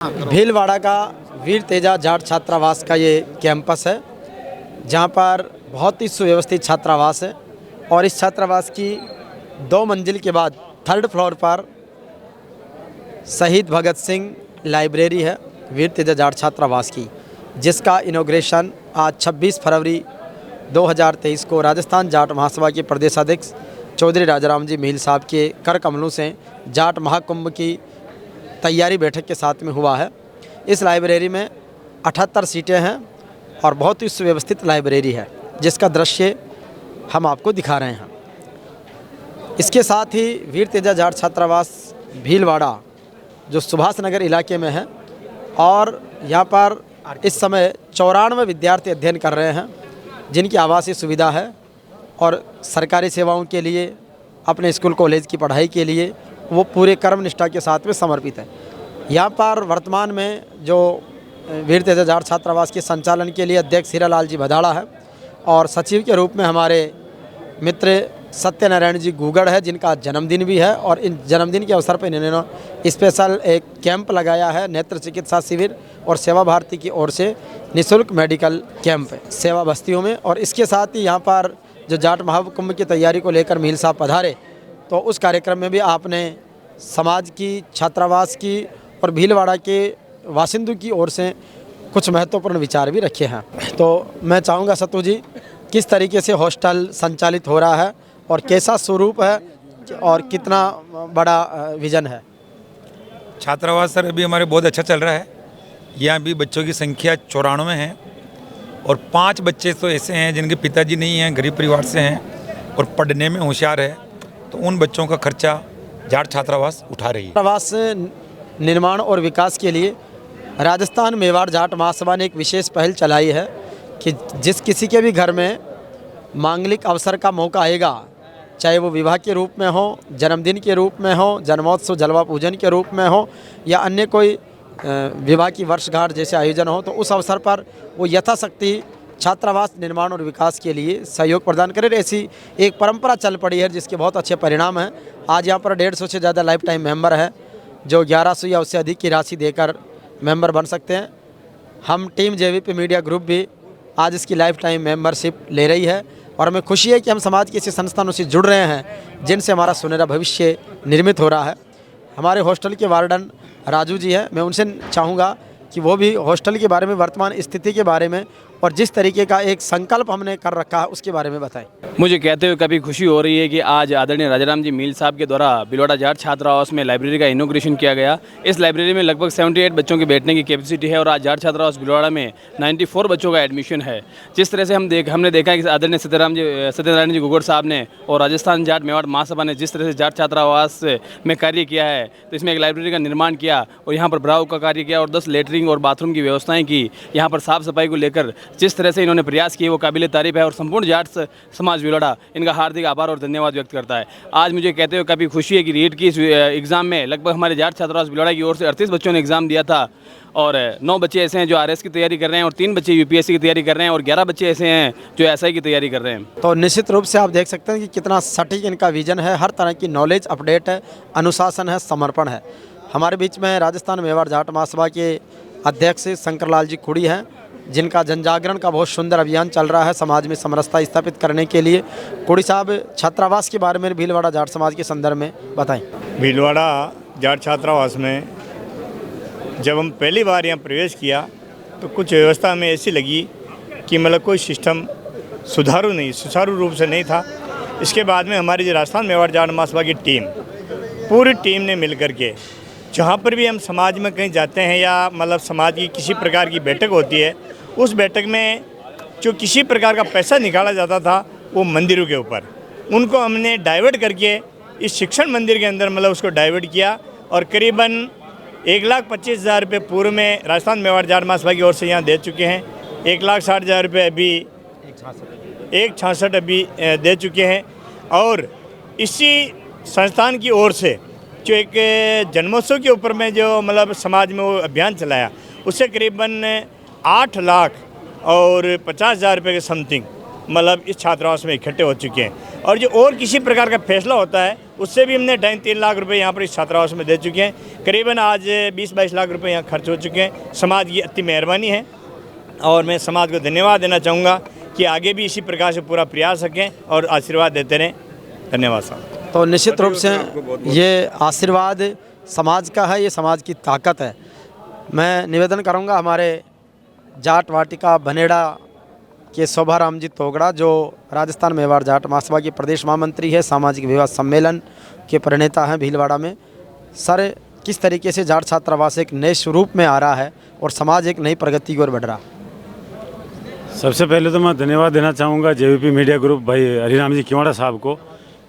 भीलवाड़ा का वीर तेजा जाट छात्रावास का ये कैंपस है, जहाँ पर बहुत ही सुव्यवस्थित छात्रावास है। और इस छात्रावास की 2 मंजिल के बाद 3rd फ्लोर पर शहीद भगत सिंह लाइब्रेरी है वीर तेजा जाट छात्रावास की, जिसका इनॉग्रेशन आज 26 फरवरी 2023 को राजस्थान जाट महासभा के प्रदेशाध्यक्ष चौधरी राजाराम जी मील साहब के कर कमलों से जाट महाकुंभ की तैयारी बैठक के साथ में हुआ है। इस लाइब्रेरी में 78 सीटें हैं और बहुत ही सुव्यवस्थित लाइब्रेरी है, जिसका दृश्य हम आपको दिखा रहे हैं। इसके साथ ही वीर तेजा जाट छात्रावास भीलवाड़ा जो सुभाष नगर इलाके में है, और यहाँ पर इस समय 94 विद्यार्थी अध्ययन कर रहे हैं, जिनकी आवासीय सुविधा है और सरकारी सेवाओं के लिए, अपने स्कूल कॉलेज की पढ़ाई के लिए वो पूरे कर्म निष्ठा के साथ में समर्पित है। यहाँ पर वर्तमान में जो वीर तेजा जाट छात्रावास के संचालन के लिए अध्यक्ष हीरालाल जी भदाड़ा है, और सचिव के रूप में हमारे मित्र सत्यनारायण जी गुगड़ है, जिनका जन्मदिन भी है। और इन जन्मदिन के अवसर पर इन्होंने स्पेशल एक कैंप लगाया है, नेत्र चिकित्सा शिविर, और सेवा भारती की ओर से निःशुल्क मेडिकल कैंप है सेवा बस्तियों में। और इसके साथ ही यहाँ पर जो जाट महाकुंभ की तैयारी को लेकर मील साहब पधारे, तो उस कार्यक्रम में भी आपने समाज की, छात्रावास की और भीलवाड़ा के वासिंदों की ओर से कुछ महत्वपूर्ण विचार भी रखे हैं। तो मैं चाहूँगा सत्तू जी, किस तरीके से हॉस्टल संचालित हो रहा है और कैसा स्वरूप है और कितना बड़ा विज़न है? छात्रावास सर अभी हमारे बहुत अच्छा चल रहा है। यहाँ भी बच्चों की संख्या 94 है, और 5 बच्चे तो ऐसे हैं जिनके पिताजी नहीं हैं, गरीब परिवार से हैं और पढ़ने में होशियार है, तो उन बच्चों का खर्चा जाट छात्रावास उठा रही है। छात्रावास निर्माण और विकास के लिए राजस्थान मेवाड़ जाट महासभा ने एक विशेष पहल चलाई है कि जिस किसी के भी घर में मांगलिक अवसर का मौका आएगा, चाहे वो विवाह के रूप में हो, जन्मदिन के रूप में हो, जन्मोत्सव जलवा पूजन के रूप में हो, या अन्य कोई विवाह की वर्षगांठ जैसे आयोजन हो, तो उस अवसर पर वो यथाशक्ति छात्रावास निर्माण और विकास के लिए सहयोग प्रदान करें। ऐसी एक परंपरा चल पड़ी है, जिसके बहुत अच्छे परिणाम हैं। आज यहाँ पर 150 से ज़्यादा लाइफ टाइम मेंबर हैं, जो 1100 या उससे अधिक की राशि देकर मेंबर बन सकते हैं। हम टीम जेवीपी मीडिया ग्रुप भी आज इसकी लाइफ टाइम मेंबरशिप ले रही है, और हमें खुशी है कि हम समाज के ऐसे संस्थानों से जुड़ रहे हैं जिनसे हमारा सुनहरा भविष्य निर्मित हो रहा है। हमारे हॉस्टल के वार्डन राजू जी हैं, मैं उनसे चाहूँगा कि वो भी हॉस्टल के बारे में, वर्तमान स्थिति के बारे में और जिस तरीके का एक संकल्प हमने कर रखा है उसके बारे में बताएं। मुझे कहते हुए काफ़ी खुशी हो रही है कि आज आदरणीय राजाराम जी मील साहब के द्वारा भीलवाड़ा जाट छात्रावास में लाइब्रेरी का इनॉग्रेशन किया गया। इस लाइब्रेरी में लगभग 78 बच्चों के बैठने की कैपेसिटी है, और आज जाट छात्रावास भीलवाड़ा में 94 बच्चों का एडमिशन है। जिस तरह से हमने देखा है कि आदरणीय सत्यनारायण जी गुगड़ साहब ने और राजस्थान जाट मेवाड़ महासभा ने जिस तरह से जाट छात्रावास में कार्य किया है, तो इसमें एक लाइब्रेरी का निर्माण किया और यहाँ पर ब्राउ का कार्य किया और 10 लेटरिन और बाथरूम की व्यवस्थाएँ की। यहाँ पर साफ़ सफाई को लेकर जिस तरह से इन्होंने प्रयास किए वो काबिल तारीफ है, और संपूर्ण जाट समाज भीलवाड़ा इनका हार्दिक आभार और धन्यवाद व्यक्त करता है। आज मुझे कहते हुए काफ़ी खुशी है कि रीट की एग्ज़ाम में लगभग हमारे जाट छात्रावास भीलवाड़ा की ओर से 38 बच्चों ने एग्ज़ाम दिया था, और 9 बच्चे ऐसे हैं जो आरएस की तैयारी कर रहे हैं, और 3 बच्चे यूपीएससी की तैयारी कर रहे हैं, और 11 बच्चे ऐसे हैं जो एसआई की तैयारी कर रहे हैं। तो निश्चित रूप से आप देख सकते हैं कि कितना सटीक इनका विजन है, हर तरह की नॉलेज अपडेट है, अनुशासन है, समर्पण है। हमारे बीच में राजस्थान मेवाड़ जाट महासभा के अध्यक्ष शंकरलाल जी खुड़ी हैं, जिनका जनजागरण का बहुत सुंदर अभियान चल रहा है समाज में समरसता स्थापित करने के लिए। कुड़ी साहब, छात्रावास के बारे में भीलवाड़ा जाट समाज के संदर्भ में बताएं। भीलवाड़ा जाट छात्रावास में जब हम पहली बार यहाँ प्रवेश किया, तो कुछ व्यवस्था हमें ऐसी लगी कि मतलब कोई सिस्टम सुचारू रूप से नहीं था। इसके बाद में हमारी जो राजस्थान मेवाड़ जाट महासभा की टीम, पूरी टीम ने मिल करके, जहाँ पर भी हम समाज में कहीं जाते हैं या मतलब समाज की किसी प्रकार की बैठक होती है, उस बैठक में जो किसी प्रकार का पैसा निकाला जाता था वो मंदिरों के ऊपर, उनको हमने डाइवर्ट करके इस शिक्षण मंदिर के अंदर मतलब उसको डाइवर्ट किया, और करीबन 1,25,000 रुपये पूर्व में राजस्थान मेवाड़ जाट महासभा की ओर से यहाँ दे चुके हैं। 1,60,000 रुपये अभी 1,66 अभी दे चुके हैं। और इसी संस्थान की ओर से जो एक जन्मोत्सव के ऊपर में जो मतलब समाज में वो अभियान चलाया, उससे करीबन 8,50,000 रुपये के समथिंग मतलब इस छात्रावास में इकट्ठे हो चुके हैं। और जो और किसी प्रकार का फैसला होता है उससे भी हमने 2.5-3 लाख रुपए यहाँ पर इस छात्रावास में दे चुके हैं। करीबन आज 20-22 लाख रुपए यहाँ खर्च हो चुके हैं। समाज की अति मेहरबानी है और मैं समाज को धन्यवाद देना चाहूँगा कि आगे भी इसी प्रकार से पूरा प्रयास सकें और आशीर्वाद देते रहें। धन्यवाद साहब। तो निश्चित रूप से ये आशीर्वाद समाज का है, ये समाज की ताकत है। मैं निवेदन करूंगा हमारे जाट वाटिका बनेड़ा के शोभाराम जी तोगड़ा, जो राजस्थान मेवाड़ जाट महासभा के प्रदेश महामंत्री है, सामाजिक विवाद सम्मेलन के प्रणेता हैं भीलवाड़ा में। सर, किस तरीके से जाट छात्रावास एक नए स्वरूप में आ रहा है और समाज एक नई प्रगति की ओर बढ़ रहा है? सबसे पहले तो मैं धन्यवाद देना चाहूँगा जेवीपी मीडिया ग्रुप भाई हरिराम जी किवाड़ा साहब को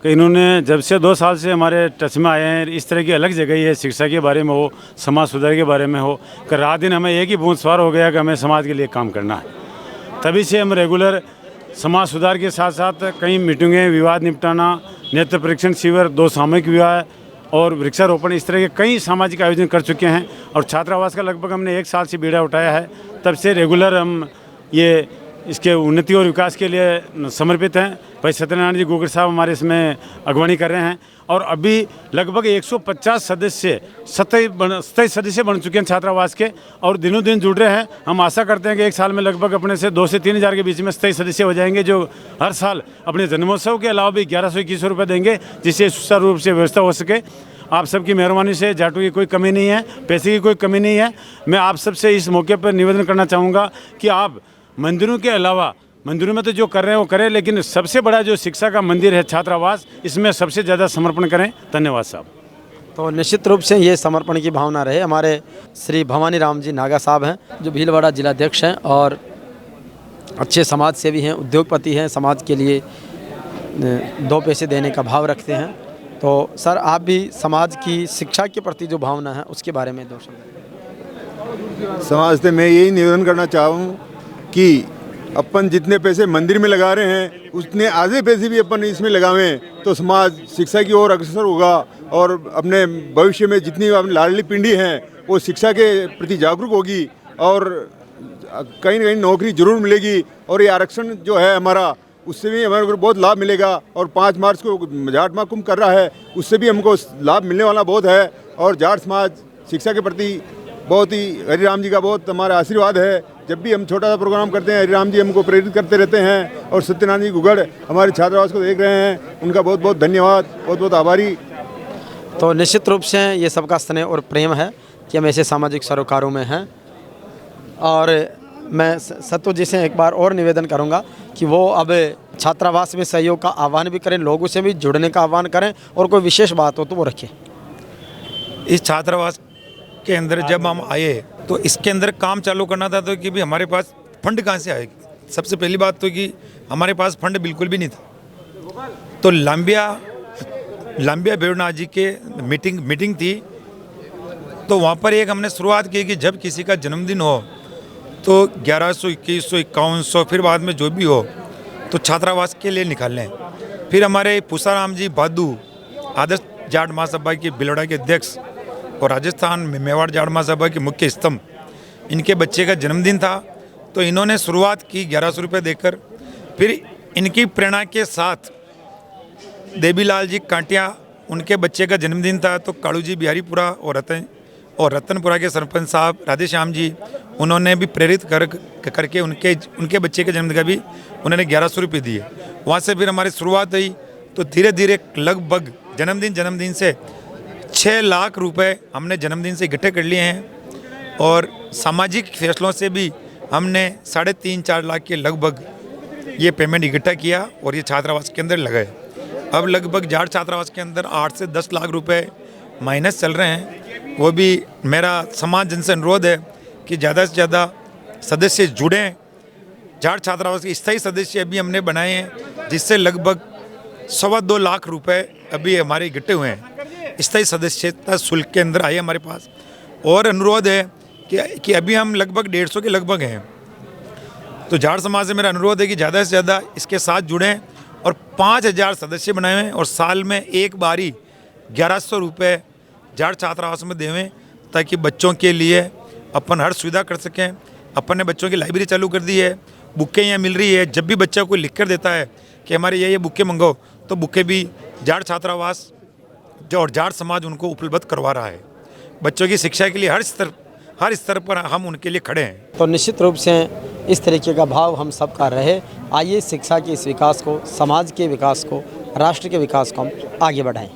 कि इन्होंने जब से 2 साल से हमारे टच में आए हैं, इस तरह की अलग जगह ही है, शिक्षा के बारे में हो, समाज सुधार के बारे में हो, कि रात दिन हमें एक ही बूंद सवार हो गया कि हमें समाज के लिए काम करना है। तभी से हम रेगुलर समाज सुधार के साथ साथ कई मीटिंगें, विवाद निपटाना, नेत्र परीक्षण शिविर, 2 सामूहिक विवाह और वृक्षारोपण, इस तरह के कई सामाजिक आयोजन कर चुके हैं। और छात्रावास का लगभग हमने 1 साल से बीड़ा उठाया है। तब से रेगुलर हम ये इसके उन्नति और विकास के लिए समर्पित हैं। भाई सत्यनारायण जी गुगर साहब हमारे इसमें अगवानी कर रहे हैं और अभी लगभग 150 सदस्य 27 सदस्य बन चुके हैं छात्रावास के और दिनों दिन जुड़ रहे हैं। हम आशा करते हैं कि 1 साल में लगभग अपने से 2 से 3 हज़ार के बीच में 27 सदस्य हो जाएंगे, जो हर साल अपने जन्मोत्सव के अलावा भी 1121 रुपये देंगे, जिससे सुचारू रूप से व्यवस्था हो सके। आप सबकी मेहरबानी से जाटों की कोई कमी नहीं है, पैसे की कोई कमी नहीं है। मैं आप सबसे इस मौके पर निवेदन करना चाहूँगा कि आप मंदिरों के अलावा, मंदिरों में तो जो कर रहे हैं वो करें, लेकिन सबसे बड़ा जो शिक्षा का मंदिर है छात्रावास, इसमें सबसे ज़्यादा समर्पण करें। धन्यवाद साहब। तो निश्चित रूप से ये समर्पण की भावना रहे। हमारे श्री भवानी राम जी नागा साहब हैं, जो भीलवाड़ा जिलाध्यक्ष हैं और अच्छे समाज सेवी हैं, उद्योगपति हैं, समाज के लिए 2 पैसे देने का भाव रखते हैं। तो सर, आप भी समाज की शिक्षा के प्रति जो भावना है उसके बारे में 2 शब्द। समाज से मैं यही निवेदन करना चाहूँ कि अपन जितने पैसे मंदिर में लगा रहे हैं उतने आधे पैसे भी अपन इसमें लगावें तो समाज शिक्षा की ओर अग्रसर होगा और अपने भविष्य में जितनी लाडली पिंडी हैं वो शिक्षा के प्रति जागरूक होगी और कहीं न कहीं नौकरी जरूर मिलेगी। और ये आरक्षण जो है हमारा, उससे भी हमारे को बहुत लाभ मिलेगा। और 5 मार्च को जाट महाकुंभ कर रहा है, उससे भी हमको लाभ मिलने वाला बहुत है। और जाट समाज शिक्षा के प्रति बहुत ही, हरिराम जी का बहुत हमारा आशीर्वाद है। जब भी हम छोटा सा प्रोग्राम करते हैं हरिराम जी हमको प्रेरित करते रहते हैं। और सत्यनारायण जी गुगड़ हमारे छात्रावास को देख रहे हैं, उनका बहुत बहुत धन्यवाद, बहुत बहुत आभारी। तो निश्चित रूप से ये सबका स्नेह और प्रेम है कि हम ऐसे सामाजिक सरोकारों में हैं। और मैं सत्तू जी से एक बार और निवेदन करूंगा कि वो अब छात्रावास में सहयोग का आह्वान भी करें, लोगों से भी जुड़ने का आह्वान करें और कोई विशेष बात हो तो वो रखें। इस छात्रावास के अंदर जब हम आए तो इसके अंदर काम चालू करना था, तो कि भी हमारे पास फंड कहाँ से आएगी। सबसे पहली बात तो कि हमारे पास फंड बिल्कुल भी नहीं था। तो लांबिया बेवनाथ जी के मीटिंग थी, तो वहाँ पर एक हमने शुरुआत की कि जब किसी का जन्मदिन हो तो 1100, 2100, 5100 फिर बाद में जो भी हो तो छात्रावास के लिए निकाल लें। फिर हमारे पूसाराम जी भादू आदर्श जाट महासभा के भीलवाड़ा के अध्यक्ष और राजस्थान में मेवाड़ जाट महासभा के मुख्य स्तंभ, इनके बच्चे का जन्मदिन था, तो इन्होंने शुरुआत की 1100 रुपये देकर। फिर इनकी प्रेरणा के साथ देवीलाल जी कांटिया, उनके बच्चे का जन्मदिन था, तो कालू जी बिहारीपुरा और रतनपुरा के सरपंच साहब राधेश्याम जी, उन्होंने भी प्रेरित करके उनके बच्चे के जन्मदिन का भी उन्होंने 1100 रुपये दिए। वहाँ से फिर हमारी शुरुआत हुई। तो धीरे धीरे लगभग जन्मदिन से 6 लाख रुपए हमने जन्मदिन से इकट्ठे कर लिए हैं। और सामाजिक फैसलों से भी हमने 3.5-4 लाख के लगभग ये पेमेंट इकट्ठा किया और ये छात्रावास के अंदर लगाए। अब लगभग जाट छात्रावास के अंदर 8 से 10 लाख रुपए माइनस चल रहे हैं। वो भी मेरा समाज जन से अनुरोध है कि ज़्यादा से ज़्यादा सदस्य जुड़ें। जाट छात्रावास के स्थायी सदस्य अभी हमने बनाए हैं, जिससे लगभग 2.25 लाख रुपए अभी हमारे इकट्ठे हुए हैं। स्थायी सदस्यता शुल्क के अंदर आए हमारे पास। और अनुरोध है कि अभी हम लगभग 150 के लगभग हैं। तो जाट समाज से मेरा अनुरोध है कि ज़्यादा से ज़्यादा इसके साथ जुड़ें और 5000 सदस्य बनाए और साल में एक बारी 1100 रुपये जाट छात्रावास में देवें, ताकि बच्चों के लिए अपन हर सुविधा कर सकें। अपन ने बच्चों की लाइब्रेरी चालू कर दी है बुकें यहाँ मिल रही है। जब भी बच्चा कोई लिख कर देता है कि हमारे ये बुकें मंगाओ, तो बुकें भी जाट छात्रावास और जाट समाज उनको उपलब्ध करवा रहा है। बच्चों की शिक्षा के लिए हर स्तर पर हम उनके लिए खड़े हैं। तो निश्चित रूप से इस तरीके का भाव हम सबका रहे। आइए शिक्षा के इस विकास को, समाज के विकास को, राष्ट्र के विकास को हम आगे बढ़ाएं।